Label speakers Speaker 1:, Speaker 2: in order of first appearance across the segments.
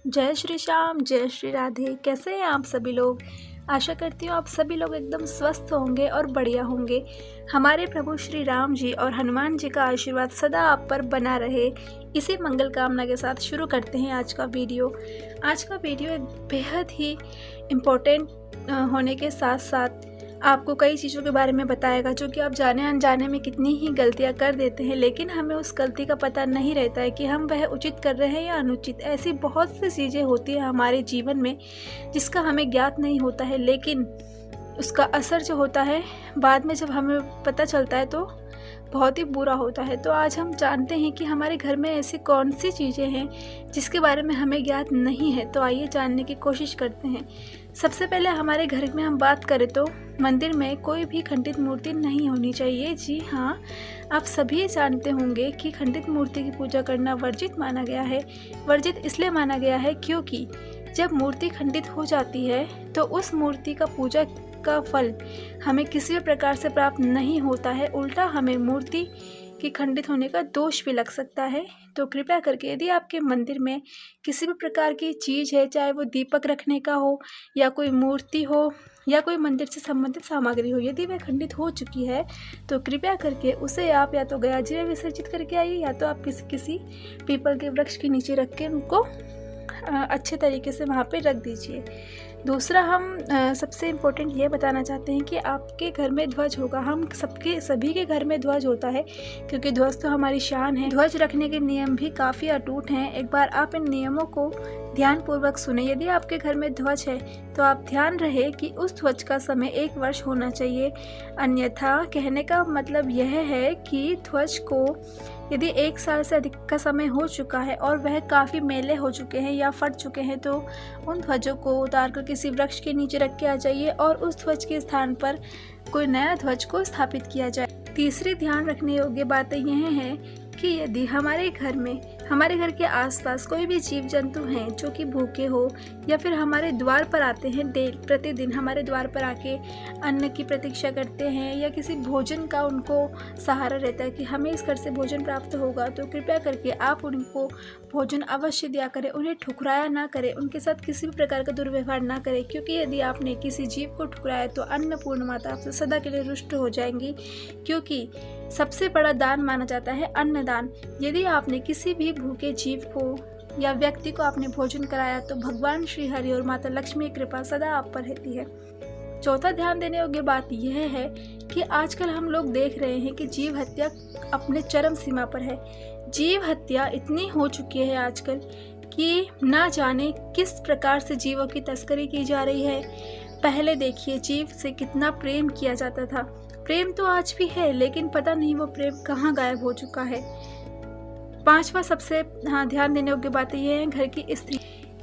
Speaker 1: जय श्री श्याम, जय श्री राधे। कैसे हैं आप सभी लोग। आशा करती हूँ आप सभी लोग एकदम स्वस्थ होंगे और बढ़िया होंगे। हमारे प्रभु श्री राम जी और हनुमान जी का आशीर्वाद सदा आप पर बना रहे, इसी मंगल कामना के साथ शुरू करते हैं आज का वीडियो। आज का वीडियो एक बेहद ही इम्पोर्टेंट होने के साथ साथ आपको कई चीज़ों के बारे में बताएगा जो कि आप जाने अनजाने में कितनी ही गलतियां कर देते हैं, लेकिन हमें उस गलती का पता नहीं रहता है कि हम वह उचित कर रहे हैं या अनुचित। ऐसी बहुत सी चीज़ें होती हैं हमारे जीवन में जिसका हमें ज्ञात नहीं होता है, लेकिन उसका असर जो होता है बाद में जब हमें पता चलता है तो बहुत ही बुरा होता है। तो आज हम जानते हैं कि हमारे घर में ऐसी कौन सी चीज़ें हैं जिसके बारे में हमें ज्ञात नहीं है। तो आइए जानने की कोशिश करते हैं। सबसे पहले हमारे घर में हम बात करें तो मंदिर में कोई भी खंडित मूर्ति नहीं होनी चाहिए। जी हाँ, आप सभी जानते होंगे कि खंडित मूर्ति की पूजा करना वर्जित माना गया है। वर्जित इसलिए माना गया है क्योंकि जब मूर्ति खंडित हो जाती है तो उस मूर्ति का पूजा का फल हमें किसी भी प्रकार से प्राप्त नहीं होता है, उल्टा हमें मूर्ति के खंडित होने का दोष भी लग सकता है। तो कृपया करके यदि आपके मंदिर में किसी भी प्रकार की चीज़ है, चाहे वो दीपक रखने का हो या कोई मूर्ति हो या कोई मंदिर से संबंधित सामग्री हो, यदि वह खंडित हो चुकी है तो कृपया करके उसे आप या तो गया जी में विसर्जित करके आइए या तो आप किसी पीपल के वृक्ष के नीचे रख के उनको अच्छे तरीके से वहाँ पे रख दीजिए। दूसरा हम सबसे इम्पोर्टेंट ये बताना चाहते हैं कि आपके घर में ध्वज होगा। हम सभी के घर में ध्वज होता है क्योंकि ध्वज तो हमारी शान है। ध्वज रखने के नियम भी काफ़ी अटूट हैं। एक बार आप इन नियमों को ध्यानपूर्वक सुने। यदि आपके घर में ध्वज है तो आप ध्यान रहे कि उस ध्वज का समय 1 वर्ष होना चाहिए। अन्यथा कहने का मतलब यह है कि ध्वज को यदि 1 साल से अधिक का समय हो चुका है और वह काफ़ी मैले हो चुके हैं या फट चुके हैं तो उन ध्वजों को उतार कर किसी वृक्ष के नीचे रख के आ जाइए और उस ध्वज के स्थान पर कोई नया ध्वज को स्थापित किया जाए। तीसरी ध्यान रखने योग्य बातें यह हैं कि यदि हमारे घर के आसपास कोई भी जीव जंतु हैं जो कि भूखे हो या फिर हमारे द्वार पर आते हैं, प्रतिदिन हमारे द्वार पर आके अन्न की प्रतीक्षा करते हैं या किसी भोजन का उनको सहारा रहता है कि हमें इस घर से भोजन प्राप्त होगा, तो कृपया करके आप उनको भोजन अवश्य दिया करें। उन्हें ठुकराया ना करें, उनके साथ किसी भी प्रकार का दुर्व्यवहार ना करें, क्योंकि यदि आपने किसी जीव को ठुकराया तो अन्नपूर्ण माता आपसे सदा के लिए रुष्ट हो जाएंगी, क्योंकि सबसे बड़ा दान माना जाता है अन्नदान। यदि आपने किसी भी भूखे जीव को या व्यक्ति को आपने भोजन कराया तो भगवान श्री हरि और माता लक्ष्मी की कृपा सदा आप पर रहती है। चौथा ध्यान देने योग्य बात यह है कि आजकल हम लोग देख रहे हैं कि जीव हत्या अपने चरम सीमा पर है। जीव हत्या इतनी हो चुकी है आजकल कि ना जाने किस प्रकार से जीवों की तस्करी की जा रही है। पहले देखिए जीव से कितना प्रेम किया जाता था। प्रेम तो आज भी है, लेकिन पता नहीं वो प्रेम कहाँ गायब हो चुका है। पांचवा सबसे ध्यान देने योग्य बातें ये हैं घर की स्त्री।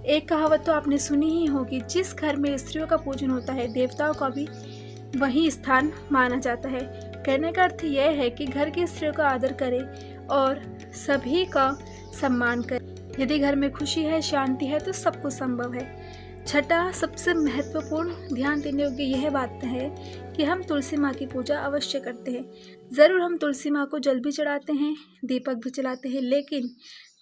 Speaker 1: एक कहावत तो आपने सुनी ही होगी, जिस घर में स्त्रियों का पूजन होता है देवताओं का भी वही स्थान माना जाता है। कहने का अर्थ यह है कि घर की स्त्रियों का आदर करें और सभी का सम्मान करें। यदि घर में खुशी है, शांति है तो सब कुछ संभव है। छठा सबसे महत्वपूर्ण ध्यान देने योग्य यह बात है कि हम तुलसी माँ की पूजा अवश्य करते हैं। ज़रूर हम तुलसी माँ को जल भी चढ़ाते हैं, दीपक भी जलाते हैं, लेकिन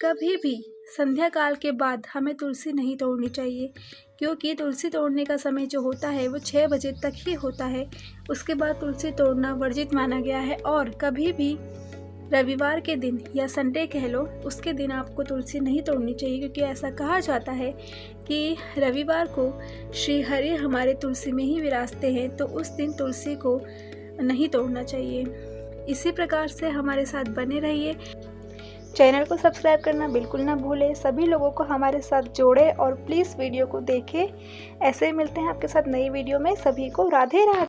Speaker 1: कभी भी संध्या काल के बाद हमें तुलसी नहीं तोड़नी चाहिए, क्योंकि तुलसी तोड़ने का समय जो होता है वो 6 बजे तक ही होता है। उसके बाद तुलसी तोड़ना वर्जित माना गया है। और कभी भी रविवार के दिन या संडे कह लो, उसके दिन आपको तुलसी नहीं तोड़नी चाहिए, क्योंकि ऐसा कहा जाता है कि रविवार को श्री हरि हमारे तुलसी में ही विराजते हैं, तो उस दिन तुलसी को नहीं तोड़ना चाहिए। इसी प्रकार से हमारे साथ बने रहिए। चैनल को सब्सक्राइब करना बिल्कुल ना भूलें। सभी लोगों को हमारे साथ जोड़े और प्लीज़ वीडियो को देखें। ऐसे ही मिलते हैं आपके साथ नई वीडियो में। सभी को राधे राधे।